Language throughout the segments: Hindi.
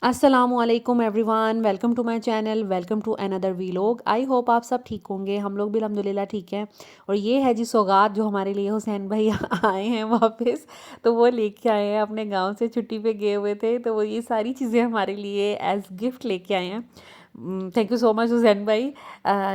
अस्सलामुअलैकुम everyone, welcome to my channel, welcome to another vlog. I hope आप सब ठीक होंगे। हम लोग भी अल्हम्दुलिल्लाह ठीक हैं। और ये है जी सौगात जो हमारे लिए हुसैन भाई आए हैं वापस। तो वो लेके आए हैं, अपने गांव से छुट्टी पे गए हुए थे, तो वो ये सारी चीज़ें हमारे लिए एज गिफ्ट लेके आए हैं। Thank you so much Hussain भाई।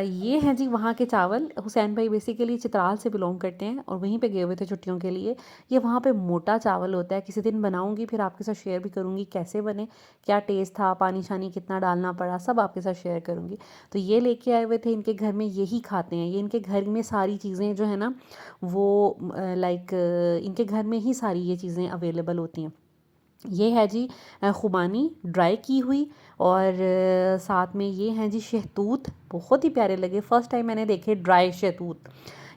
ये हैं जी वहाँ के चावल। हुसैन भाई बेसिकली चित्राल से बिलोंग करते हैं और वहीं पे गए हुए थे छुट्टियों के लिए। ये वहाँ पे मोटा चावल होता है, किसी दिन बनाऊंगी, फिर आपके साथ शेयर भी करूँगी कैसे बने, क्या टेस्ट था, पानी शानी कितना डालना पड़ा, सब आपके साथ शेयर करूँगी। तो ये लेके आए हुए थे, इनके घर में यही खाते हैं। ये इनके घर में सारी चीज़ें जो है ना वो लाइक इनके घर में ही सारी ये चीज़ें अवेलेबल होती हैं। ये है जी खुबानी ड्राई की हुई, और साथ में ये हैं जी शहतूत। बहुत ही प्यारे लगे, फ़र्स्ट टाइम मैंने देखे ड्राई शहतूत।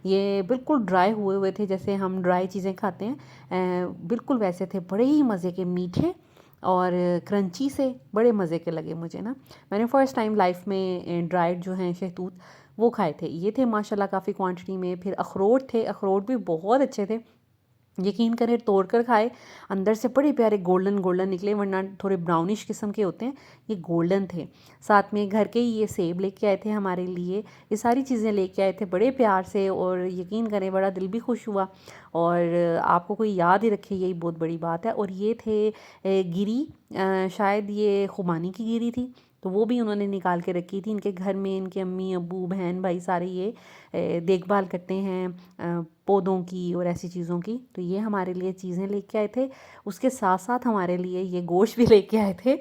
ये बिल्कुल ड्राई हुए हुए थे, जैसे हम ड्राई चीज़ें खाते हैं बिल्कुल वैसे थे। बड़े ही मज़े के, मीठे और क्रंची से, बड़े मज़े के लगे मुझे ना। मैंने फ़र्स्ट टाइम लाइफ में ड्राइड जो हैं शहतूत वो खाए थे। ये थे माशाल्लाह काफ़ी क्वांटिटी में। फिर अखरोट थे, अखरोट भी बहुत अच्छे थे। यकीन करें तोड़ कर खाए, अंदर से बड़े प्यारे गोल्डन गोल्डन निकले, वरना थोड़े ब्राउनिश किस्म के होते हैं, ये गोल्डन थे। साथ में घर के ही ये सेब लेके आए थे हमारे लिए। ये सारी चीज़ें लेके आए थे बड़े प्यार से, और यकीन करें बड़ा दिल भी खुश हुआ। और आपको कोई याद ही रखे, यही बहुत बड़ी बात है। और ये थे गिरी, शायद ये खुबानी की गिरी थी, तो वो भी उन्होंने निकाल के रखी थी। इनके घर में इनके अम्मी अब्बू बहन भाई सारे ये देखभाल करते हैं पौधों की और ऐसी चीज़ों की। तो ये हमारे लिए चीज़ें लेके आए थे। उसके साथ साथ हमारे लिए ये गोश्त भी लेके आए थे,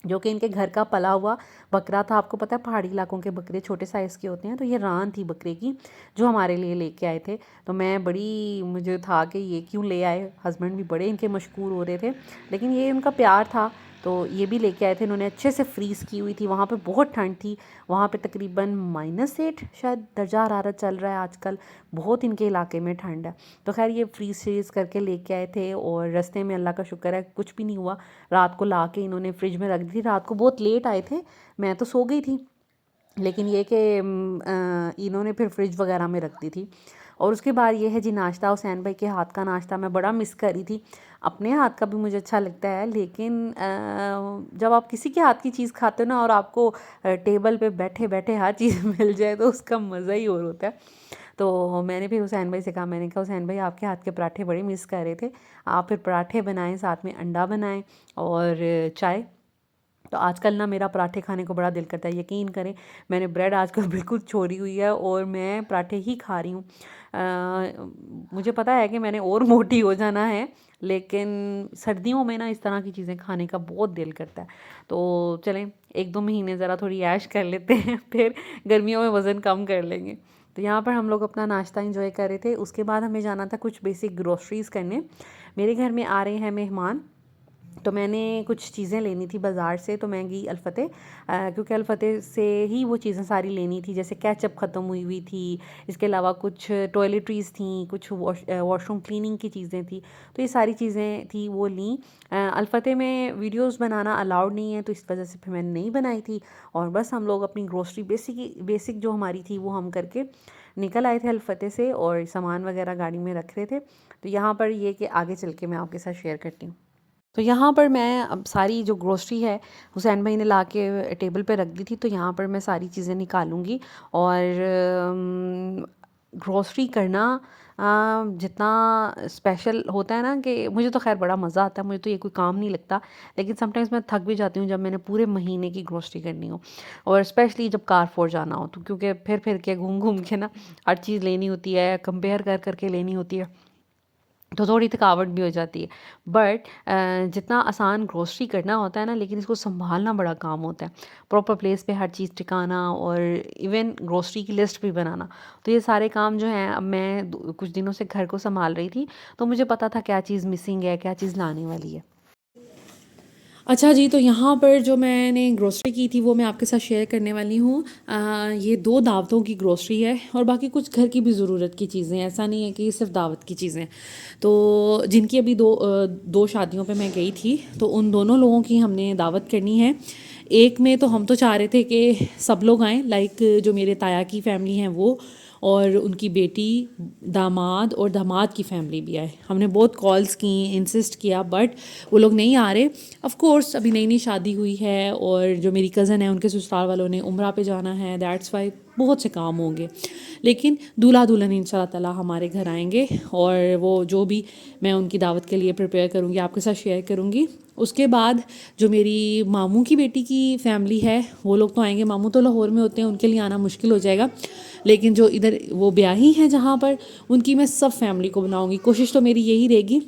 जो कि इनके घर का पला हुआ बकरा था। आपको पता है पहाड़ी इलाकों के बकरे छोटे साइज़ के होते हैं, तो ये रान थी बकरे की जो हमारे लिए लेके आए थे। तो मैं बड़ी, मुझे था कि ये क्यों ले आए, हस्बैंड भी बड़े इनके मशहूर हो रहे थे, लेकिन ये उनका प्यार था, तो ये भी लेके आए थे। इन्होंने अच्छे से फ्रीज़ की हुई थी। वहाँ पे बहुत ठंड थी, वहाँ पे तकरीबन -8 शायद दर्जा हरारत चल रहा है आजकल। बहुत इनके इलाके में ठंड है। तो खैर ये फ्रीज़ करके लेके आए थे, और रास्ते में अल्लाह का शुक्र है कुछ भी नहीं हुआ। रात को ला के इन्होंने फ्रिज में रख दी थी। रात को बहुत लेट आए थे, मैं तो सो गई थी, लेकिन ये कि इन्होंने फिर फ्रिज वगैरह में रख दी थी। और उसके बाद ये है जी नाश्ता, हुसैन भाई के हाथ का नाश्ता मैं बड़ा मिस कर रही थी। अपने हाथ का भी मुझे अच्छा लगता है, लेकिन जब आप किसी के हाथ की चीज़ खाते हो ना, और आपको टेबल पे बैठे बैठे हर चीज़ मिल जाए, तो उसका मज़ा ही और होता है। तो मैंने भी हुसैन भाई से कहा, मैंने कहा हुसैन भाई आपके हाथ के पराठे बड़े मिस कर रहे थे, आप फिर पराठे बनाएं, साथ में अंडा बनाएं और चाय। तो आजकल ना मेरा पराठे खाने को बड़ा दिल करता है। यकीन करें मैंने ब्रेड आजकल बिल्कुल छोड़ी हुई है, और मैं पराठे ही खा रही हूँ। मुझे पता है कि मैंने और मोटी हो जाना है, लेकिन सर्दियों में ना इस तरह की चीज़ें खाने का बहुत दिल करता है। तो चलें 1-2 महीने ज़रा थोड़ी ऐश कर लेते हैं, फिर गर्मियों में वज़न कम कर लेंगे। तो यहाँ पर हम लोग अपना नाश्ता इंजॉय कर रहे थे। उसके बाद हमें जाना था कुछ बेसिक ग्रोसरीज़ करने। मेरे घर में आ रहे हैं मेहमान, तो मैंने कुछ चीज़ें लेनी थी बाज़ार से, तो मैं गई अल-फतेह, क्योंकि अल-फतेह से ही वो चीज़ें सारी लेनी थी। जैसे केचप ख़त्म हुई हुई थी, इसके अलावा कुछ टॉयलेटरीज़ थी, कुछ वॉशरूम क्लीनिंग की चीज़ें थी, तो ये सारी चीज़ें थी वो लीं। अल-फतेह में वीडियोस बनाना अलाउड नहीं है, तो इस वजह से फिर मैंने नहीं बनाई थी। और बस हम लोग अपनी ग्रोसरी बेसिक जो हमारी थी वो हम करके निकल आए थे अल-फतेह से, और सामान वगैरह गाड़ी में रख रहे थे। तो यहाँ पर ये कि आगे चल के मैं आपके साथ शेयर करती हूँ। तो यहाँ पर मैं अब सारी जो ग्रोसरी है हुसैन भाई ने ला के टेबल पे रख दी थी, तो यहाँ पर मैं सारी चीज़ें निकालूंगी। और ग्रोसरी करना जितना स्पेशल होता है ना, कि मुझे तो खैर बड़ा मज़ा आता है, मुझे तो ये कोई काम नहीं लगता, लेकिन समटाइम्स मैं थक भी जाती हूँ जब मैंने पूरे महीने की ग्रोसरी करनी हो, और स्पेशली जब कारफोर जाना हो, तो क्योंकि फिर के घूम घूम के ना हर चीज़ लेनी होती है, कंपेयर कर करके लेनी होती है, तो थोड़ी थकावट भी हो जाती है। बट जितना आसान ग्रोसरी करना होता है ना, लेकिन इसको सँभालना बड़ा काम होता है। प्रॉपर प्लेस पे हर चीज़ टिकाना, और इवन ग्रोसरी की लिस्ट भी बनाना। तो ये सारे काम जो हैं, अब मैं कुछ दिनों से घर को सँभाल रही थी, तो मुझे पता था क्या चीज़ मिसिंग है, क्या चीज़ लाने वाली है। अच्छा जी, तो यहाँ पर जो मैंने ग्रोसरी की थी वो मैं आपके साथ शेयर करने वाली हूँ। ये 2 दावतों की ग्रोसरी है, और बाकी कुछ घर की भी ज़रूरत की चीज़ें हैं, ऐसा नहीं है कि ये सिर्फ दावत की चीज़ें। तो जिनकी अभी दो शादियों पे मैं गई थी, तो उन दोनों लोगों की हमने दावत करनी है। एक में तो हम तो चाह रहे थे कि सब लोग आएँ, लाइक जो मेरे ताया की फैमिली हैं वो, और उनकी बेटी, दामाद और दामाद की फैमिली भी आए। हमने बहुत कॉल्स की, इंसिस्ट किया, बट वो लोग नहीं आ रहे। ऑफ कोर्स अभी नई नई शादी हुई है और जो मेरी कज़न है उनके ससुराल वालों ने उम्रा पे जाना है, दैट्स वाई बहुत से काम होंगे। लेकिन दूल्हा दुल्हन इंशाल्लाह ताला हमारे घर आएंगे और वो जो भी मैं उनकी दावत के लिए प्रिपेयर करूँगी आपके साथ शेयर करूँगी। उसके बाद जो मेरी मामू की बेटी की फैमिली है वो लोग तो आएंगे। मामू तो लाहौर में होते हैं, उनके लिए आना मुश्किल हो जाएगा, लेकिन जो इधर वो ब्याही हैं जहाँ पर, उनकी मैं सब फैमिली को बनाऊँगी। कोशिश तो मेरी यही रहेगी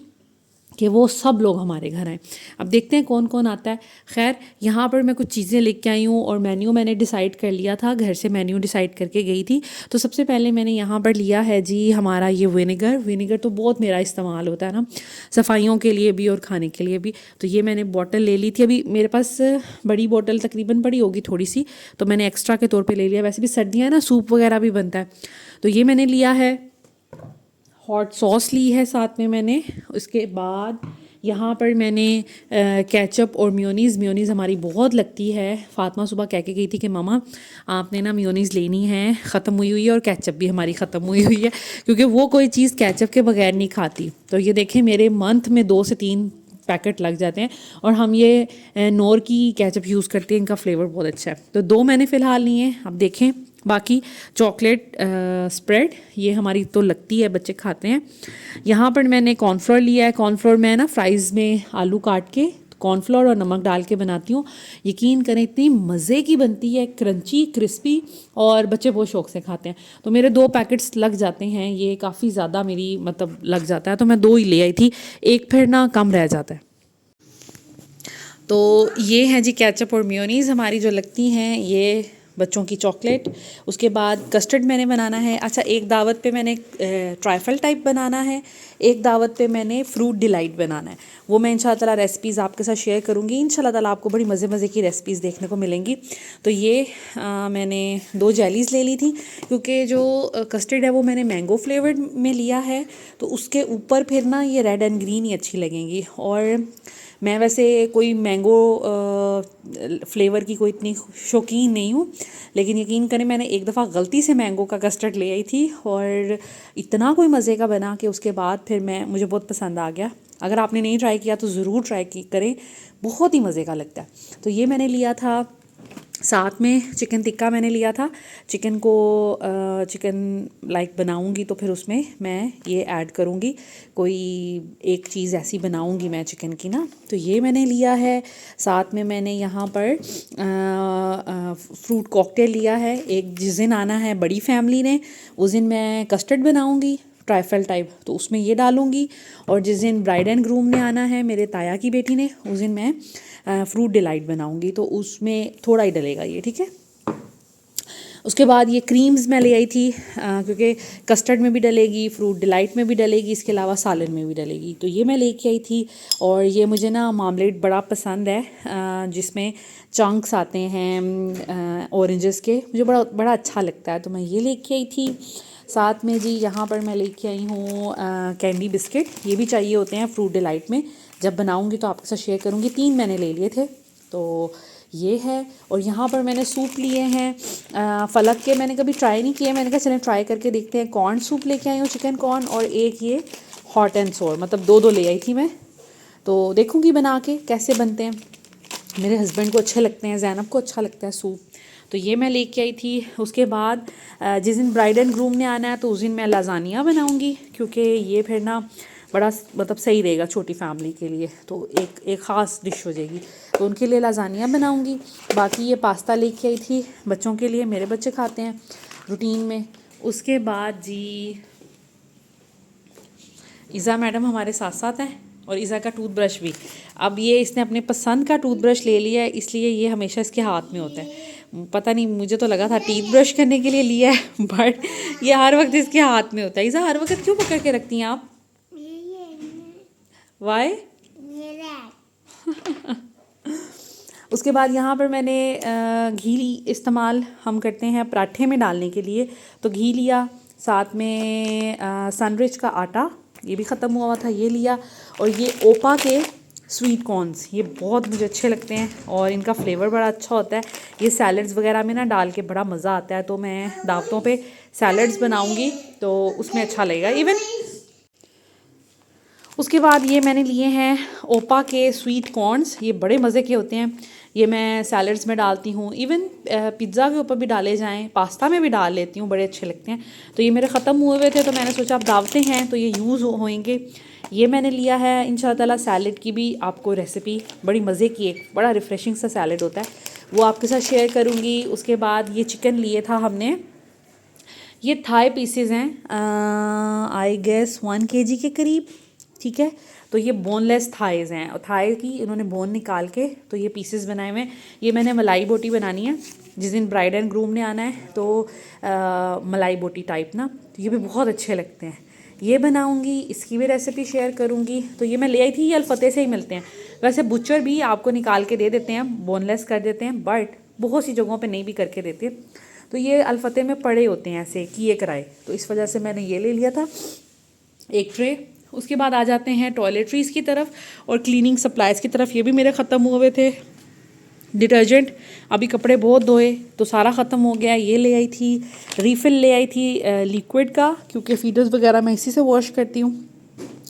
कि वो सब लोग हमारे घर आएँ। अब देखते हैं कौन कौन आता है। खैर यहाँ पर मैं कुछ चीज़ें लेके आई हूँ और मेन्यू मैंने डिसाइड कर लिया था, घर से मेन्यू डिसाइड करके गई थी। तो सबसे पहले मैंने यहाँ पर लिया है जी हमारा ये विनेगर तो बहुत मेरा इस्तेमाल होता है ना, सफाइयों के लिए भी और खाने के लिए भी। तो ये मैंने बॉटल ले ली थी, अभी मेरे पास बड़ी बॉटल तकरीबन पड़ी होगी थोड़ी सी, तो मैंने एक्स्ट्रा के तौर पर ले लिया। वैसे भी सर्दियाँ ना, सूप वगैरह भी बनता है। तो ये मैंने लिया है। हॉट सॉस ली है साथ में मैंने। उसके बाद यहाँ पर मैंने केचप और मेयोनीज़ हमारी बहुत लगती है। फ़ातिमा सुबह कह के गई थी कि मामा आपने ना मेयोनीज़ लेनी है, ख़त्म हुई हुई है, और केचप भी हमारी ख़त्म हुई हुई है, क्योंकि वो कोई चीज़ केचप के बगैर नहीं खाती। तो ये देखें मेरे मंथ में 2 से 3 पैकेट लग जाते हैं, और हम ये नोर की केचप यूज़ करते हैं, इनका फ्लेवर बहुत अच्छा है। तो 2 मैंने फ़िलहाल लिए हैं। अब देखें बाकी चॉकलेट स्प्रेड, ये हमारी तो लगती है, बच्चे खाते हैं। यहाँ पर मैंने कॉर्नफ्लोर लिया है। कॉर्नफ्लोर मैं ना फ्राइज़ में आलू काट के कॉर्नफ्लोर और नमक डाल के बनाती हूँ। यकीन करें इतनी मज़े की बनती है, क्रंची क्रिस्पी, और बच्चे बहुत शौक से खाते हैं। तो मेरे 2 पैकेट्स लग जाते हैं, ये काफ़ी ज़्यादा मेरी मतलब लग जाता है, तो मैं 2 ही ले आई थी, एक फिर ना कम रह जाता है। तो ये हैं जी केचप और मेयोनीज़ हमारी जो लगती हैं, ये बच्चों की चॉकलेट। उसके बाद कस्टर्ड मैंने बनाना है। अच्छा, एक दावत पे मैंने ट्राइफल टाइप बनाना है, एक दावत पे मैंने फ्रूट डिलाइट बनाना है। वो मैं इंशाल्लाह ताला रेसिपीज़ आपके साथ शेयर करूँगी। इंशाल्लाह ताला आपको बड़ी मज़े मज़े की रेसिपीज़ देखने को मिलेंगी। तो ये मैंने 2 जेलीज़ ले ली थी, क्योंकि जो कस्टर्ड है वो मैंने मैंगो फ्लेवर्ड में लिया है, तो उसके ऊपर फिर ना ये रेड एंड ग्रीन ही अच्छी लगेंगी। और मैं वैसे कोई मैंगो फ्लेवर की कोई इतनी शौकीन नहीं हूँ, लेकिन यकीन करें मैंने एक दफ़ा गलती से मैंगो का कस्टर्ड ले आई थी, और इतना कोई मज़े का बना कि उसके बाद फिर मुझे बहुत पसंद आ गया। अगर आपने नहीं ट्राई किया तो ज़रूर ट्राई करें, बहुत ही मज़े का लगता है। तो ये मैंने लिया था। साथ में चिकन टिक्का मैंने लिया था। चिकन को चिकन लाइक बनाऊंगी तो फिर उसमें मैं ये ऐड करूंगी, कोई एक चीज़ ऐसी बनाऊंगी मैं चिकन की ना। तो ये मैंने लिया है। साथ में मैंने यहाँ पर फ्रूट कॉकटेल लिया है। एक जिस दिन आना है बड़ी फैमिली ने, उस दिन मैं कस्टर्ड बनाऊंगी ट्राइफल टाइप, तो उसमें ये डालूंगी। और जिस दिन ब्राइड एंड ग्रूम ने आना है, मेरे ताया की बेटी ने, उस दिन मैं फ्रूट डिलाइट बनाऊंगी, तो उसमें थोड़ा ही डलेगा ये, ठीक है। उसके बाद ये क्रीम्स मैं ले आई थी, क्योंकि कस्टर्ड में भी डलेगी, फ्रूट डिलाइट में भी डलेगी, इसके अलावा सालन में भी डलेगी, तो ये मैं लेके आई थी। और ये मुझे ना मामलेट बड़ा पसंद है, जिसमें चंक्स आते हैं ऑरेंजेस के, मुझे बड़ा बड़ा अच्छा लगता है, तो मैं ये लेके आई थी। साथ में जी यहाँ पर मैं लेके आई हूँ कैंडी बिस्किट, ये भी चाहिए होते हैं फ्रूट डिलाइट में। जब बनाऊँगी तो आपके साथ शेयर करूँगी। 3 मैंने ले लिए थे, तो ये है। और यहाँ पर मैंने सूप लिए हैं फलक के, मैंने कभी ट्राई नहीं किए, मैंने कहा चलें ट्राई करके देखते हैं। कॉर्न सूप लेके आई हूँ, चिकन कॉर्न, और एक ये हॉट एंड सोर, मतलब 2 ले आई थी मैं। तो देखूँगी बना के कैसे बनते हैं। मेरे हस्बैंड को अच्छे लगते हैं, ज़ैनब को अच्छा लगता है सूप, तो ये मैं लेके आई थी। उसके बाद जिस दिन ब्राइड एंड ग्रूम ने आना है तो उस दिन मैं लाजानिया बनाऊँगी, क्योंकि ये फिर ना बड़ा मतलब सही रहेगा छोटी फैमिली के लिए, तो एक ख़ास डिश हो जाएगी, तो उनके लिए लाजानिया बनाऊँगी। बाकी ये पास्ता लेके आई थी बच्चों के लिए, मेरे बच्चे खाते हैं रूटीन में। उसके बाद जी ईज़ा मैडम हमारे साथ साथ हैं, और ईज़ा का टूथब्रश भी। अब ये इसने अपने पसंद का टूथब्रश ले लिया है, इसलिए ये हमेशा इसके हाथ में होता है। पता नहीं, मुझे तो लगा था टीथ ब्रश करने के लिए लिया है, बट ये हर वक्त इसके हाथ में होता है। ईज़ा हर वक्त क्यों पकड़ के रखती हैं आप? वाई? उसके बाद यहाँ पर मैंने घी इस्तेमाल हम करते हैं पराठे में डालने के लिए, तो घी लिया। साथ में सनरिच का आटा, ये भी ख़त्म हुआ था, ये लिया। और ये ओपा के स्वीट कॉर्न्स, ये बहुत मुझे अच्छे लगते हैं और इनका फ्लेवर बड़ा अच्छा होता है। ये सैलड्स वगैरह में ना डाल के बड़ा मज़ा आता है, तो मैं दावतों पे सैलड्स बनाऊंगी तो उसमें अच्छा लगेगा। इवन उसके बाद ये मैंने लिए हैं ओपा के स्वीट कॉर्न्स, ये बड़े मज़े के होते हैं। ये मैं सैलड्स में डालती हूँ, इवन पिज़्ज़ा के ऊपर भी डाले जाएं, पास्ता में भी डाल लेती हूँ, बड़े अच्छे लगते हैं। तो ये मेरे ख़त्म हुए हुए थे तो मैंने सोचा अब दावतें हैं तो ये यूज़ होंगे। ये मैंने लिया है इंशाअल्लाह। सैलड की भी आपको रेसिपी बड़ी मज़े की, एक बड़ा रिफ़्रेशिंग सा सैलड होता है, वो आपके साथ शेयर करूँगी। उसके बाद ये चिकन लिए था हमने, ये थाई पीसेस हैं, आई गेस 1 kg के करीब, ठीक है। तो ये बोनलेस थाइज हैं और थाई की इन्होंने बोन निकाल के तो ये पीसेस बनाए हुए हैं। ये मैंने मलाई बोटी बनानी है, जिस दिन ब्राइड एंड ग्रूम ने आना है तो मलाई बोटी टाइप ना, तो ये भी बहुत अच्छे लगते हैं। ये बनाऊंगी, इसकी भी रेसिपी शेयर करूंगी। तो ये मैं ले आई थी, ये अल-फतेह से ही मिलते हैं। वैसे बुचर भी आपको निकाल के दे देते हैं, बोनलेस कर देते हैं, बट बहुत सी जगहों पे नहीं भी करके देते। तो ये अल-फतेह में पड़े होते हैं ऐसे किए कराए, तो इस वजह से मैंने ये ले लिया था एक ट्रे। उसके बाद आ जाते हैं टॉयलेटरीज़ की तरफ और क्लीनिंग सप्लाइज़ की तरफ। ये भी मेरे ख़त्म हुए थे। डिटर्जेंट, अभी कपड़े बहुत धोए तो सारा ख़त्म हो गया। ये ले आई थी, रीफ़िल ले आई थी लिक्विड का, क्योंकि फीडर्स वगैरह मैं इसी से वॉश करती हूँ।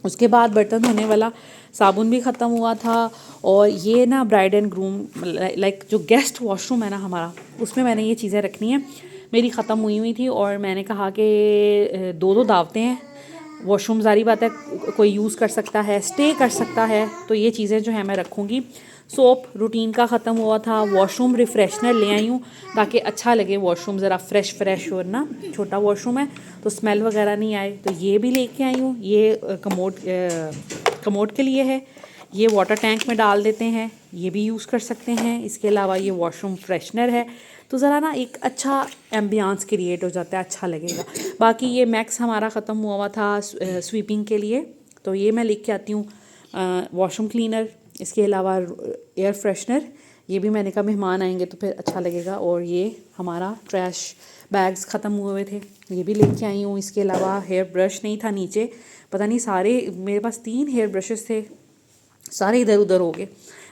उसके बाद बर्तन धोने वाला साबुन भी ख़त्म हुआ था। और ये ना ब्राइड एंड ग्रूम लाइक जो गेस्ट वॉशरूम है ना हमारा, उसमें मैंने ये चीज़ें रखनी है, मेरी ख़त्म हुई हुई थी। और मैंने कहा कि 2-2 दावतें हैं, वॉशरूम ज़ारी बात है कोई यूज़ कर सकता है, स्टे कर सकता है, तो ये चीज़ें जो है मैं रखूँगी। सोप रूटीन का ख़त्म हुआ था। वॉशरूम रिफ़्रेशनर ले आई हूँ ताकि अच्छा लगे वॉशरूम, ज़रा फ्रेश हो ना, छोटा वॉशरूम है तो स्मेल वगैरह नहीं आए। तो ये भी लेके आई हूँ। ये कमोड के लिए है, ये वाटर टैंक में डाल देते हैं, ये भी यूज़ कर सकते हैं। इसके अलावा ये वॉशरूम फ्रेशनर है, तो ज़रा ना एक अच्छा एम्बियंस क्रिएट हो जाता है, अच्छा लगेगा। बाकी ये मैक्स हमारा ख़त्म हुआ था स्वीपिंग के लिए, तो ये मैं लेके आती हूँ। वॉशरूम क्लीनर, इसके अलावा एयर फ्रेशनर, ये भी मैंने कहा मेहमान आएंगे तो फिर अच्छा लगेगा। और ये हमारा ट्रैश बैग्स ख़त्म हुए हुए थे, ये भी लेके आई हूँ। इसके अलावा हेयर ब्रश नहीं था नीचे, पता नहीं सारे मेरे पास 3 हेयर ब्रशेस थे, सारे इधर उधर हो गए।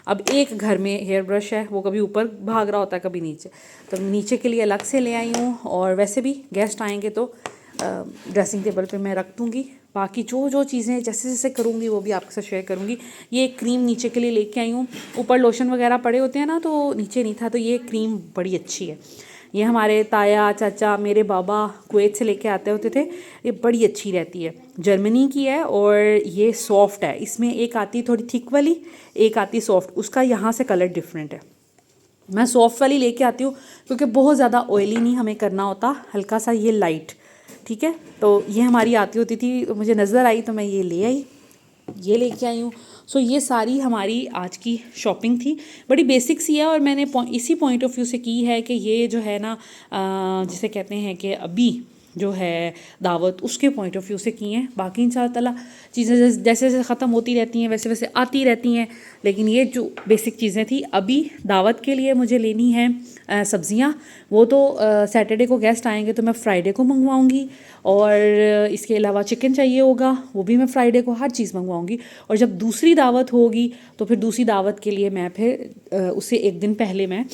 अब एक घर में हेयर ब्रश है, वो कभी ऊपर भाग रहा होता है कभी नीचे, तो नीचे के लिए अलग से ले आई हूँ। और वैसे भी गेस्ट आएंगे तो ड्रेसिंग टेबल पे मैं रख दूँगी। बाकी जो जो चीज़ें जैसे जैसे करूँगी वो भी आपके साथ शेयर करूँगी। ये क्रीम नीचे के लिए लेके आई हूँ, ऊपर लोशन वगैरह पड़े होते हैं ना, तो नीचे नहीं था, तो ये क्रीम बड़ी अच्छी है। ये हमारे ताया चाचा मेरे बाबा कुवैत से लेके आते होते थे, ये बड़ी अच्छी रहती है, जर्मनी की है और ये सॉफ्ट है। इसमें एक आती थोड़ी थिक वाली, एक आती सॉफ्ट, उसका यहाँ से कलर डिफरेंट है। मैं सॉफ्ट वाली लेके आती हूँ क्योंकि बहुत ज़्यादा ऑयली नहीं हमें करना होता, हल्का सा ये लाइट, ठीक है। तो ये हमारी आती होती थी, मुझे नज़र आई तो मैं ये ले आई, ये लेके आई हूँ। सो ये सारी हमारी आज की शॉपिंग थी, बड़ी बेसिक सी है और मैंने इसी पॉइंट ऑफ व्यू से की है कि ये जो है ना जिसे कहते हैं कि अभी जो है दावत, उसके पॉइंट ऑफ व्यू से की हैं। बाकी इंशाअल्लाह चीज़ें जैसे जैसे ख़त्म होती रहती हैं वैसे वैसे आती रहती हैं, लेकिन ये जो बेसिक चीज़ें थी अभी दावत के लिए मुझे लेनी है सब्ज़ियाँ, वो तो सैटरडे को गेस्ट आएंगे तो मैं फ्राइडे को मंगवाऊँगी। और इसके अलावा चिकन चाहिए होगा, वो भी मैं फ्राइडे को हर चीज़ मंगवाऊँगी। और जब दूसरी दावत होगी तो फिर दूसरी दावत के लिए मैं फिर उससे एक दिन पहले मैं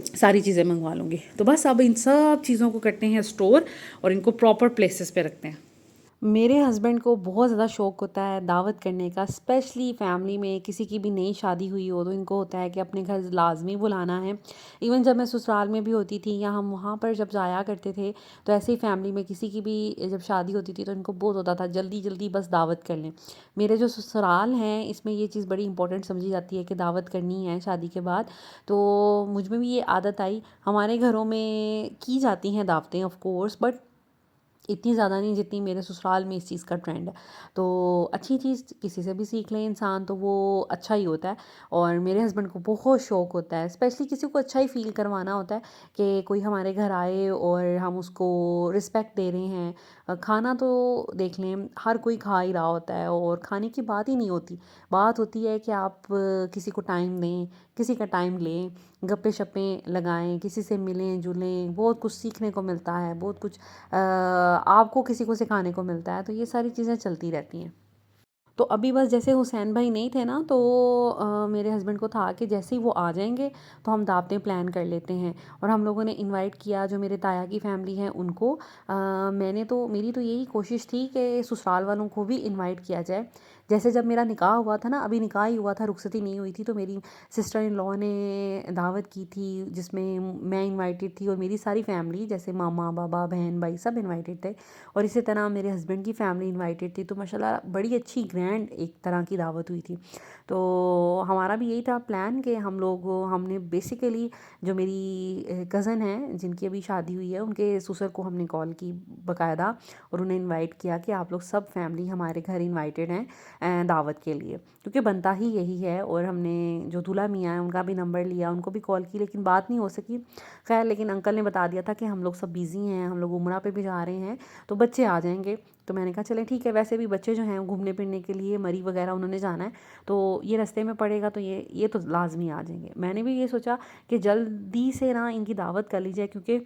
सारी चीज़ें मंगवा लूँगी। तो बस अब इन सब चीज़ों को करते हैं स्टोर और इनको प्रॉपर प्लेसेस पे रखते हैं। मेरे हस्बैंड को बहुत ज़्यादा शौक़ होता है दावत करने का, स्पेशली फैमिली में किसी की भी नई शादी हुई हो तो इनको होता है कि अपने घर लाजमी बुलाना है। इवन जब मैं ससुराल में भी होती थी या हम वहाँ पर जब जाया करते थे, तो ऐसे ही फैमिली में किसी की भी जब शादी होती थी तो इनको बहुत होता था जल्दी जल्दी बस दावत कर लें। मेरे जो ससुराल हैं इसमें ये चीज़ बड़ी इंपॉर्टेंट समझी जाती है कि दावत करनी है शादी के बाद। तो मुझ में भी ये आदत आई, हमारे घरों में की जाती हैं दावतें ऑफ कोर्स, बट इतनी ज़्यादा नहीं जितनी मेरे ससुराल में इस चीज़ का ट्रेंड है। तो अच्छी चीज़ किसी से भी सीख ले इंसान तो वो अच्छा ही होता है। और मेरे हस्बैंड को बहुत शौक़ होता है, स्पेशली किसी को अच्छा ही फ़ील करवाना होता है कि कोई हमारे घर आए और हम उसको रिस्पेक्ट दे रहे हैं। खाना तो देख लें हर कोई खा ही रहा होता है और खाने की बात ही नहीं होती, बात होती है कि आप किसी को टाइम दें, किसी का टाइम लें, गप्पे शप्पे लगाएं, किसी से मिलें जुलें, बहुत कुछ सीखने को मिलता है, बहुत कुछ आपको किसी को सिखाने को मिलता है, तो ये सारी चीज़ें चलती रहती हैं। तो अभी बस जैसे हुसैन भाई नहीं थे ना, तो मेरे हस्बैंड को था कि जैसे ही वो आ जाएंगे तो हम दावतें प्लान कर लेते हैं। और हम लोगों ने इनवाइट किया जो मेरे ताया की फैमिली है उनको। मेरी तो यही कोशिश थी कि ससुराल वालों को भी इनवाइट किया जाए। जैसे जब मेरा निकाह हुआ था ना, अभी निकाह ही हुआ था, रुखसती नहीं हुई थी, तो मेरी सिस्टर इन लॉ ने दावत की थी जिसमें मैं इनवाइटेड थी और मेरी सारी फैमिली जैसे मामा बाबा बहन भाई सब इनवाइटेड थे। और इसी तरह मेरे हस्बैंड की फैमिली इनवाइटेड थी। तो माशाल्लाह बड़ी अच्छी ग्रैंड एक तरह की दावत हुई थी। तो हमारा भी यही था प्लान कि हमने बेसिकली जो मेरी कज़न है जिनकी अभी शादी हुई है उनके ससुर को हमने कॉल की बाकायदा और उन्हें इनवाइट किया कि आप लोग सब फैमिली हमारे घर इनवाइटेड हैं दावत के लिए, क्योंकि बनता ही यही है। और हमने जो दूल्हा मियाँ हैं उनका भी नंबर लिया, उनको भी कॉल की, लेकिन बात नहीं हो सकी। खैर लेकिन अंकल ने बता दिया था कि हम लोग सब बिज़ी हैं, हम लोग उम्रा पे भी जा रहे हैं, तो बच्चे आ जाएंगे। तो मैंने कहा चलें ठीक है, वैसे भी बच्चे जो हैं घूमने फिरने के लिए मरी वगैरह उन्होंने जाना है, तो ये रास्ते में पड़ेगा तो ये तो लाजमी आ जाएंगे। मैंने भी ये सोचा कि जल्दी से ना इनकी दावत कर ली जाए, क्योंकि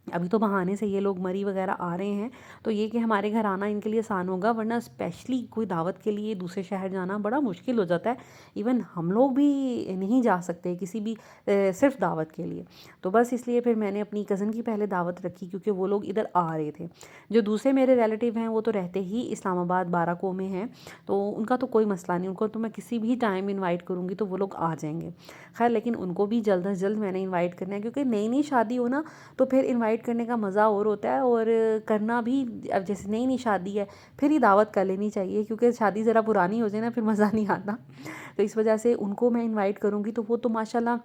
अभी तो बहाने से ये लोग मरी वगैरह आ रहे हैं, तो ये कि हमारे घर आना इनके लिए आसान होगा, वरना स्पेशली कोई दावत के लिए दूसरे शहर जाना बड़ा मुश्किल हो जाता है। इवन हम लोग भी नहीं जा सकते किसी भी सिर्फ दावत के लिए। तो बस इसलिए फिर मैंने अपनी कज़न की पहले दावत रखी, क्योंकि वो लोग इधर आ रहे थे। जो दूसरे मेरे रिलेटिव हैं वो तो रहते ही इस्लामाबाद बाराको में हैं, तो उनका तो कोई मसला नहीं, उनको तो मैं किसी भी टाइम इन्वाइट करूँगी तो वो लोग आ जाएंगे। खैर लेकिन उनको भी जल्द अज जल्द मैंने इन्वाइट करना है, क्योंकि नई नई शादी हो ना तो फिर इनवाइट करने का मज़ा और होता है, और करना भी। अब जैसे नई नई शादी है फिर ही दावत कर लेनी चाहिए, क्योंकि शादी ज़रा पुरानी हो जाए ना फिर मज़ा नहीं आता। तो इस वजह से उनको मैं इनवाइट करूँगी, तो वो तो माशाल्लाह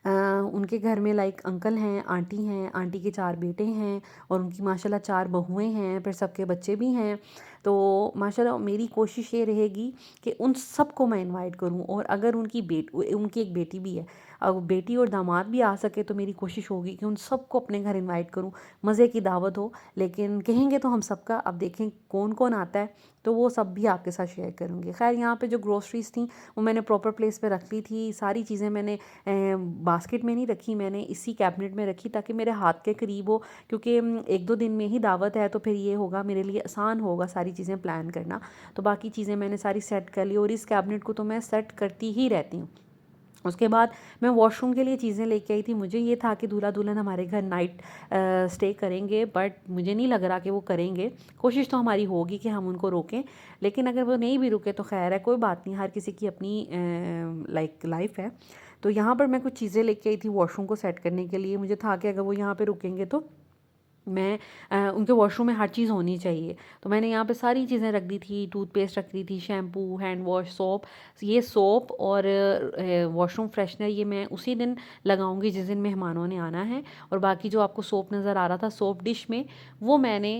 उनके घर में लाइक अंकल हैं, आंटी के 4 बेटे हैं और उनकी माशाल्लाह 4 बहुएँ हैं, फिर सबके बच्चे भी हैं। तो माशाल्लाह मेरी कोशिश ये रहेगी कि उन सबको मैं इनवाइट करूं। और अगर उनकी एक बेटी भी है, अब बेटी और दामाद भी आ सके तो मेरी कोशिश होगी कि उन सबको अपने घर इनवाइट करूं, मज़े की दावत हो। लेकिन कहेंगे तो हम सबका, अब देखें कौन कौन आता है, तो वो सब भी आपके साथ शेयर करूँगी। खैर यहाँ पे जो ग्रोसरीज़ थी वो मैंने प्रॉपर प्लेस पे रख ली थी। सारी चीज़ें मैंने बास्केट में नहीं रखी, मैंने इसी कैबिनेट में रखी ताकि मेरे हाथ के करीब हो, क्योंकि 1-2 दिन में ही दावत है, तो फिर ये होगा मेरे लिए आसान होगा सारी चीज़ें प्लान करना। तो बाकी चीज़ें मैंने सारी सेट कर ली, और इस कैबिनेट को तो मैं सेट करती ही रहती हूँ। उसके बाद मैं वॉशरूम के लिए चीज़ें लेके आई थी। मुझे ये था कि दूल्हा दुल्हन हमारे घर नाइट स्टे करेंगे, बट मुझे नहीं लग रहा कि वो करेंगे। कोशिश तो हमारी होगी कि हम उनको रोकें, लेकिन अगर वो नहीं भी रुके तो खैर है, कोई बात नहीं, हर किसी की अपनी लाइफ है। तो यहाँ पर मैं कुछ चीज़ें लेके आई थी वॉशरूम को सेट करने के लिए। मुझे था कि अगर वो यहाँ पे रुकेंगे तो मैं उनके वॉशरूम में हर चीज़ होनी चाहिए। तो मैंने यहाँ पे सारी चीज़ें रख दी थी, टूथपेस्ट रख दी थी, शैम्पू, हैंड वॉश, सोप। ये सोप और वॉशरूम फ्रेशनर ये मैं उसी दिन लगाऊंगी जिस दिन मेहमानों ने आना है। और बाकी जो आपको सोप नज़र आ रहा था सोप डिश में, वो मैंने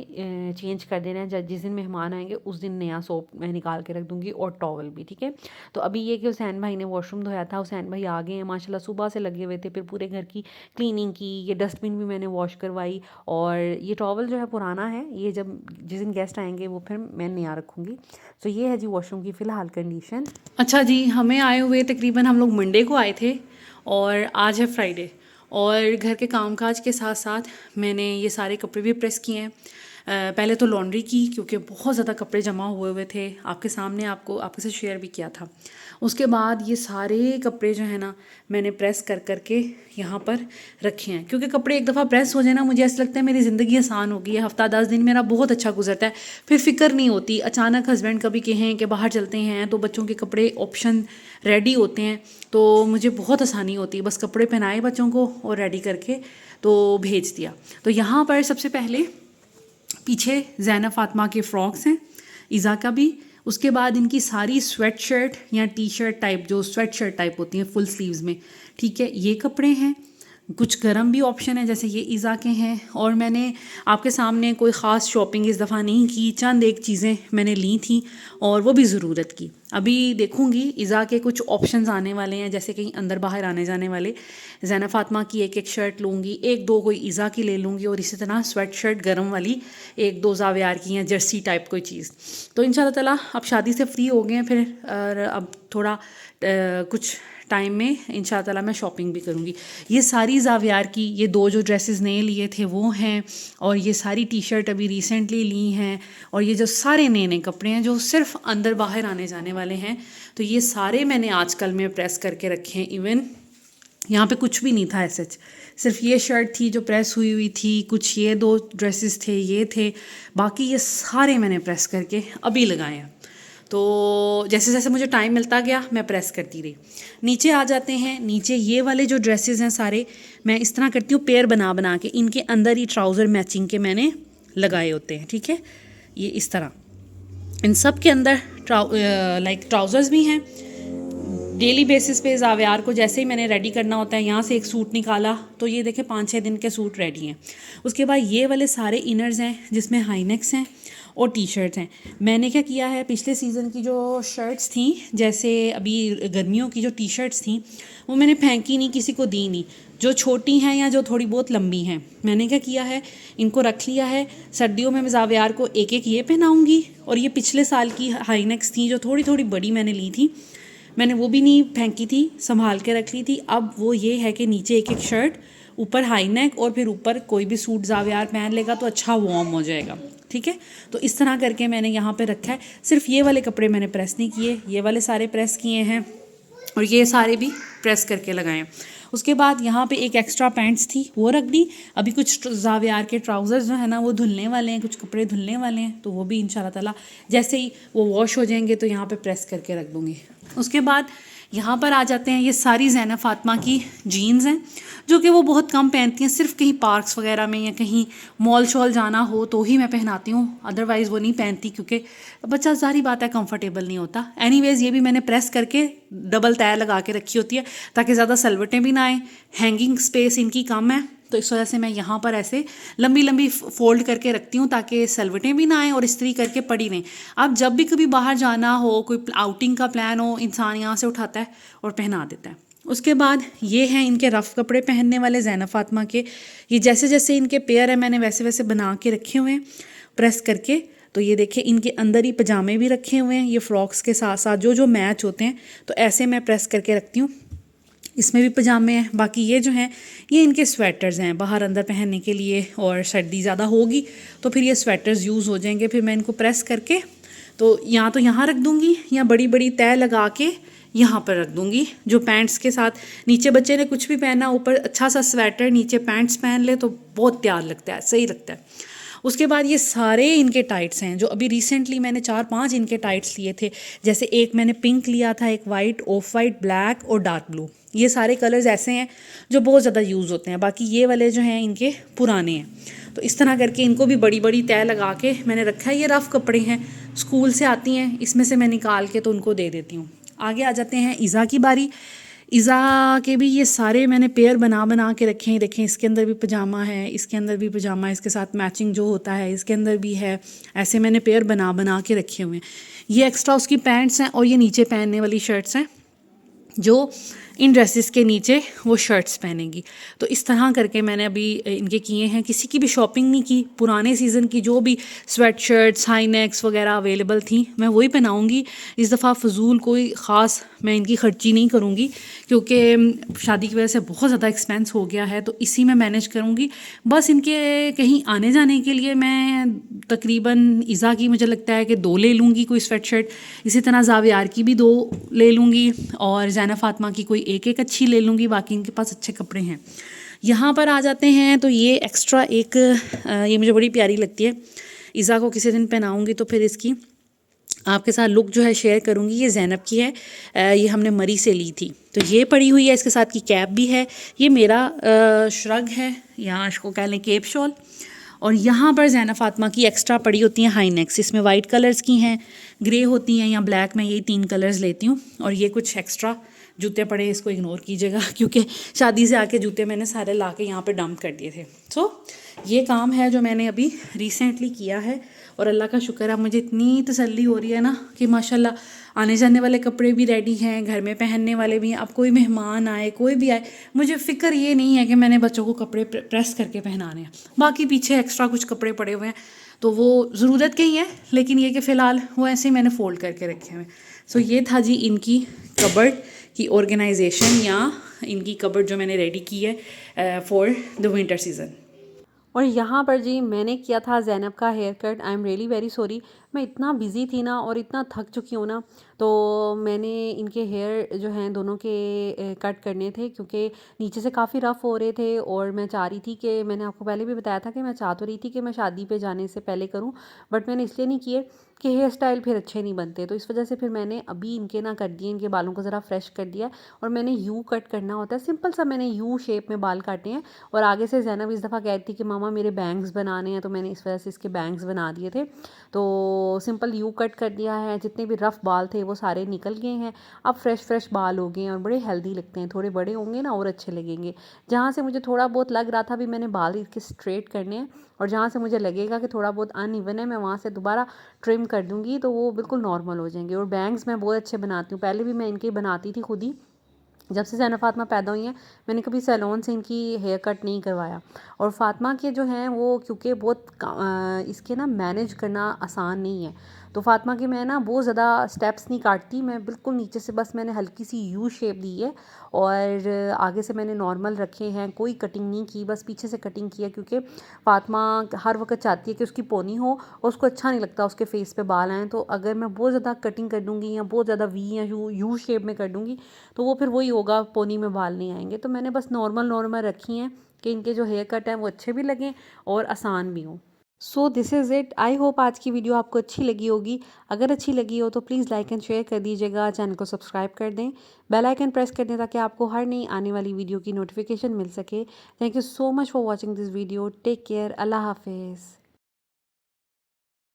चेंज कर देना है। जिस दिन मेहमान आएंगे उस दिन नया सोप मैं निकाल के रख दूँगी, और टॉवल भी, ठीक है। तो अभी ये कि हुसैन भाई ने वॉशरूम धोया था, हुसैन भाई आ गए हैं माशाल्लाह, सुबह से लगे हुए थे। फिर पूरे घर की क्लीनिंग की, ये डस्टबिन भी मैंने वॉश करवाई। और ये टॉवल जो है पुराना है, ये जब जिस दिन गेस्ट आएंगे वो फिर मैं नया रखूँगी। तो ये है जी वॉशरूम की फ़िलहाल कंडीशन। अच्छा जी, हमें आए हुए तकरीबन हम लोग मंडे को आए थे और आज है फ्राइडे। और घर के कामकाज के साथ साथ मैंने ये सारे कपड़े भी प्रेस किए हैं। पहले तो लॉन्ड्री की, क्योंकि बहुत ज़्यादा कपड़े जमा हुए हुए थे, आपके सामने आपके साथ शेयर भी किया था। उसके बाद ये सारे कपड़े जो है ना मैंने प्रेस कर करके यहाँ पर रखे हैं, क्योंकि कपड़े एक दफ़ा प्रेस हो जाए ना, मुझे ऐसा लगता है मेरी ज़िंदगी आसान होगी। हफ्ता 10 दिन मेरा बहुत अच्छा गुजरता है, फिर फ़िक्र नहीं होती। अचानक हस्बैंड कभी कहें कि बाहर चलते हैं तो बच्चों के कपड़े ऑप्शन रेडी होते हैं, तो मुझे बहुत आसानी होती है। बस कपड़े पहनाए बच्चों को और रेडी करके तो भेज दिया। तो यहाँ पर सबसे पहले पीछे ज़ैनब फातिमा के फ्रॉक्स हैं, इज़ा का भी। उसके बाद इनकी सारी स्वेट शर्ट या टी शर्ट टाइप, जो स्वेट शर्ट टाइप होती हैं फुल स्लीव्स में, ठीक है, ये कपड़े हैं। कुछ गर्म भी ऑप्शन है, जैसे ये इज़ा के हैं। और मैंने आपके सामने कोई ख़ास शॉपिंग इस दफ़ा नहीं की, चंद एक चीज़ें मैंने ली थी और वो भी ज़रूरत की। अभी देखूंगी इज़ा के कुछ ऑप्शंस आने वाले हैं, जैसे कहीं अंदर बाहर आने जाने वाले। ज़ैनब फातिमा की एक शर्ट लूँगी, 1-2 कोई इज़ा की ले लूँगी, और इसी तरह स्वेट शर्ट गर्म वाली 1-2 ज़ावियार की हैं, जर्सी टाइप कोई चीज़। तो इंशाल्लाह ताला अब शादी से फ्री हो गए हैं फिर, और अब थोड़ा कुछ टाइम में इंशाल्लाह मैं शॉपिंग भी करूँगी। ये सारी ज़ावियार की ये 2 जो ड्रेसेस नए लिए थे वो हैं, और ये सारी टी शर्ट अभी रिसेंटली ली हैं, और ये जो सारे नए नए कपड़े हैं जो सिर्फ अंदर बाहर आने जाने वाले हैं, तो ये सारे मैंने आजकल में प्रेस करके रखे हैं। इवन यहाँ पे कुछ भी नहीं था ऐसे, सिर्फ ये शर्ट थी जो प्रेस हुई हुई थी, कुछ ये 2 ड्रेसेस थे, ये थे, बाकी ये सारे मैंने प्रेस करके अभी लगाए हैं। तो जैसे जैसे मुझे टाइम मिलता गया मैं प्रेस करती रही। नीचे आ जाते हैं। नीचे ये वाले जो ड्रेसेस हैं सारे मैं इस तरह करती हूँ, पेयर बना बना के इनके अंदर ही ट्राउज़र मैचिंग के मैंने लगाए होते हैं, ठीक है। ये इस तरह इन सब के अंदर लाइक ट्राउज़र्स भी हैं। डेली बेसिस पे ज़ावियार को जैसे ही मैंने रेडी करना होता है, यहाँ से एक सूट निकाला तो ये देखें 5-6 दिन के सूट रेडी हैं। उसके बाद ये वाले सारे इनर्स हैं जिसमें हाई नेक्स हैं और टी शर्ट्स हैं। मैंने क्या किया है, पिछले सीज़न की जो शर्ट्स थी, जैसे अभी गर्मियों की जो टी शर्ट्स थी, वो मैंने फेंकी नहीं, किसी को दी नहीं। जो छोटी हैं या जो थोड़ी बहुत लंबी हैं, मैंने क्या किया है, इनको रख लिया है। सर्दियों में मैं ज़ावियार को एक एक ये पहनाऊँगी, और ये पिछले साल की हाई नेक्स थी जो थोड़ी थोड़ी बड़ी मैंने ली थी, मैंने वो भी नहीं फेंकी थी, संभाल के रख ली थी। अब वो ये है कि नीचे एक एक शर्ट, ऊपर हाई नेक, और फिर ऊपर कोई भी सूट ज़ावियार पहन लेगा तो अच्छा वार्म हो जाएगा, ठीक है। तो इस तरह करके मैंने यहाँ पे रखा है। सिर्फ ये वाले कपड़े मैंने प्रेस नहीं किए, ये वाले सारे प्रेस किए हैं, और ये सारे भी प्रेस करके लगाए। उसके बाद यहाँ पे एक एक्स्ट्रा पैंट्स थी, वो रख दी। अभी कुछ ज़ावियार के ट्राउज़र्स जो है ना वो धुलने वाले हैं, कुछ कपड़े धुलने वाले हैं, तो वो भी इंशाल्लाह ताला जैसे ही वो वॉश हो जाएंगे तो यहाँ पे प्रेस करके रख दूँगी। उसके बाद यहाँ पर आ जाते हैं, ये सारी ज़ैनब फ़ातिमा की जीन्स हैं जो कि वो बहुत कम पहनती हैं, सिर्फ कहीं पार्क्स वगैरह में या कहीं मॉल शॉल जाना हो तो ही मैं पहनाती हूँ, अदरवाइज़ वो नहीं पहनती, क्योंकि बच्चा सारी बात है कंफर्टेबल नहीं होता। एनीवेज़ ये भी मैंने प्रेस करके डबल तय लगा के रखी होती है ताकि ज़्यादा सलवटें भी ना आए। हैंगिंग स्पेस इनकी कम है, तो इस वजह से मैं यहाँ पर ऐसे लंबी लंबी फ़ोल्ड करके रखती हूँ ताकि सलवटें भी ना आएँ और इस्त्री करके पड़ी रहें। अब जब भी कभी बाहर जाना हो, कोई आउटिंग का प्लान हो, इंसान यहाँ से उठाता है और पहना देता है। उसके बाद ये हैं इनके रफ़ कपड़े पहनने वाले ज़ैनब फ़ातिमा के। ये जैसे जैसे इनके पेयर है मैंने वैसे वैसे बना के रखे हुए हैं प्रेस करके। तो ये देखिए इनके अंदर ही पजामे भी रखे हुए हैं, ये फ्रॉक्स के साथ साथ जो जो मैच होते हैं, तो ऐसे मैं प्रेस करके रखती हूँ। इसमें भी पजामे हैं। बाकी ये जो हैं ये इनके स्वेटर्स हैं बाहर अंदर पहनने के लिए, और सर्दी ज़्यादा होगी तो फिर ये स्वेटर्स यूज़ हो जाएंगे। फिर मैं इनको प्रेस करके तो यहाँ रख दूँगी, या बड़ी बड़ी तय लगा के यहाँ पर रख दूँगी, जो पैंट्स के साथ नीचे बच्चे ने कुछ भी पहना, ऊपर अच्छा सा स्वेटर, नीचे पैंट्स पहन ले तो बहुत प्यार लगता है, सही लगता है। उसके बाद ये सारे इनके टाइट्स हैं जो अभी रिसेंटली मैंने 4-5 इनके टाइट्स लिए थे। जैसे एक मैंने पिंक लिया था, एक वाइट, ऑफ वाइट, ब्लैक और डार्क ब्लू। ये सारे कलर्स ऐसे हैं जो बहुत ज़्यादा यूज़ होते हैं। बाकी ये वाले जो हैं इनके पुराने हैं, तो इस तरह करके इनको भी बड़ी बड़ी तय लगा के मैंने रखा है। ये रफ़ कपड़े हैं, स्कूल से आती हैं, इसमें से मैं निकाल के तो उनको दे देती हूँ। आगे आ जाते हैं इज़ा की बारी। इज़ा के भी ये सारे मैंने पेयर बना बना के रखे हैं। देखें इसके अंदर भी पजामा है, इसके अंदर भी पजामा है, इसके साथ मैचिंग जो होता है इसके अंदर भी है। ऐसे मैंने पेयर बना बना के रखे हुए हैं। ये एक्स्ट्रा उसकी पैंट्स हैं, और ये नीचे पहनने वाली शर्ट्स हैं जो इन ड्रेसेस के नीचे वो शर्ट्स पहनेंगी। तो इस तरह करके मैंने अभी इनके किए हैं। किसी की भी शॉपिंग नहीं की, पुराने सीज़न की जो भी स्वेट शर्ट्स, हाई नेक्स वगैरह अवेलेबल थी मैं वही पहनाऊँगी। इस दफ़ा फ़जूल कोई ख़ास मैं इनकी ख़र्ची नहीं करूँगी, क्योंकि शादी की वजह से बहुत ज़्यादा एक्सपेंस हो गया है, तो इसी में मैनेज करूँगी। बस इनके कहीं आने जाने के लिए मैं तकरीबन इज़ा की मुझे लगता है कि 2 ले लूँगी कोई स्वेट शर्ट, इसी तरह ज़ावियार की भी 2 ले लूँगी, और ज़ैनब फ़ातिमा की कोई एक एक अच्छी ले लूँगी। बाकी इनके पास अच्छे कपड़े हैं। यहाँ पर आ जाते हैं, तो ये एक्स्ट्रा एक ये मुझे बड़ी प्यारी लगती है, इज़ा को किसी दिन पहनाऊँगी तो फिर इसकी आपके साथ लुक जो है शेयर करूँगी। ये ज़ैनब की है, ये हमने मरी से ली थी, तो ये पड़ी हुई है, इसके साथ की कैप भी है। ये मेरा श्रग है, या इसको कह लें केप शॉल। और यहाँ पर ज़ैनब फ़ातिमा की एक्स्ट्रा पड़ी होती हैं हाई नेक्स, इसमें वाइट कलर्स की हैं, ग्रे होती हैं या ब्लैक में, यही 3 कलर्स लेती हूँ। और ये कुछ एक्स्ट्रा जूते पड़े, इसको इग्नोर कीजिएगा क्योंकि शादी से आके जूते मैंने सारे ला के यहाँ पर डंप कर दिए थे। सो ये काम है जो मैंने अभी रिसेंटली किया है, और अल्लाह का शुक्र है मुझे इतनी तसल्ली हो रही है ना कि माशाल्लाह आने जाने वाले कपड़े भी रेडी हैं, घर में पहनने वाले भी हैं। अब कोई मेहमान आए, कोई भी आए, मुझे फ़िक्र ये नहीं है कि मैंने बच्चों को कपड़े प्रेस करके पहनाने हैं। बाकी पीछे एक्स्ट्रा कुछ कपड़े पड़े हुए हैं तो वो ज़रूरत के ही हैं, लेकिन ये कि फ़िलहाल वो ऐसे ही मैंने फ़ोल्ड करके रखे हुए हैं। सो ये था जी इनकी कबर्ड की ऑर्गेनाइजेशन या इनकी कबर्ड जो मैंने रेडी की है फॉर द विंटर सीज़न। और यहाँ पर जी मैंने किया था ज़ैनब का hair cut. I am really very sorry, मैं इतना बिज़ी थी ना और इतना थक चुकी हूँ ना, तो मैंने इनके हेयर जो हैं दोनों के कट करने थे क्योंकि नीचे से काफ़ी रफ़ हो रहे थे। और मैं चाह रही थी कि मैंने आपको पहले भी बताया था कि मैं चाह तो रही थी कि मैं शादी पे जाने से पहले करूँ, बट मैंने इसलिए नहीं किए कि हेयर स्टाइल फिर अच्छे नहीं बनते। तो इस वजह से फिर मैंने अभी इनके ना कर दिए, इनके बालों को ज़रा फ्रेश कर दिया। और मैंने यू कट करना होता है, सिंपल सा मैंने यू शेप में बाल काटे हैं। और आगे से ज़ैनब इस दफ़ा कहती थी कि मामा मेरे बैंग्स बनाने हैं, तो मैंने इस वजह से इसके बैंग्स बना दिए थे। तो सिंपल यू कट कर दिया है, जितने भी रफ़ बाल थे वो सारे निकल गए हैं। अब फ्रेश फ्रेश बाल हो गए हैं और बड़े हेल्दी लगते हैं। थोड़े बड़े होंगे ना और अच्छे लगेंगे। जहाँ से मुझे थोड़ा बहुत लग रहा था भी मैंने बाल इसके स्ट्रेट करने हैं, और जहाँ से मुझे लगेगा कि थोड़ा बहुत अनइवन है, मैं वहाँ से दोबारा ट्रिम कर दूँगी तो वो बिल्कुल नॉर्मल हो जाएंगे। और बैंग्स मैं बहुत अच्छे बनाती हूँ, पहले भी मैं इनके बनाती थी खुद ही। जब से ज़ैनब फ़ातिमा पैदा हुई हैं मैंने कभी सैलून से इनकी हेयर कट नहीं करवाया। और फ़ातिमा के जो हैं वो क्योंकि बहुत इसके ना मैनेज करना आसान नहीं है, तो फ़ातिमा के मैं ना बहुत ज़्यादा स्टेप्स नहीं काटती, मैं बिल्कुल नीचे से बस मैंने हल्की सी यू शेप दी है। और आगे से मैंने नॉर्मल रखे हैं, कोई कटिंग नहीं की, बस पीछे से कटिंग की है क्योंकि फ़ातिमा हर वक्त चाहती है कि उसकी पोनी हो और उसको अच्छा नहीं लगता उसके फेस पे बाल आएँ। तो अगर मैं बहुत ज़्यादा कटिंग कर दूँगी या बहुत ज़्यादा वी या यू यू शेप में कर दूँगी तो वो फिर वही होगा, पोनी में बाल नहीं आएंगे। तो मैंने बस नॉर्मल नॉर्मल रखी हैं कि इनके जो हेयर कट हैं वो अच्छे भी लगें और आसान भी हों। So this is it. I hope आज की वीडियो आपको अच्छी लगी होगी। अगर अच्छी लगी हो तो प्लीज़ लाइक एंड शेयर कर दीजिएगा, चैनल को सब्सक्राइब कर दें, बेल आइकन प्रेस कर दें ताकि आपको हर नई आने वाली वीडियो की नोटिफिकेशन मिल सके। Thank you so much for watching this video. Take care. अल्लाह हाफिज़।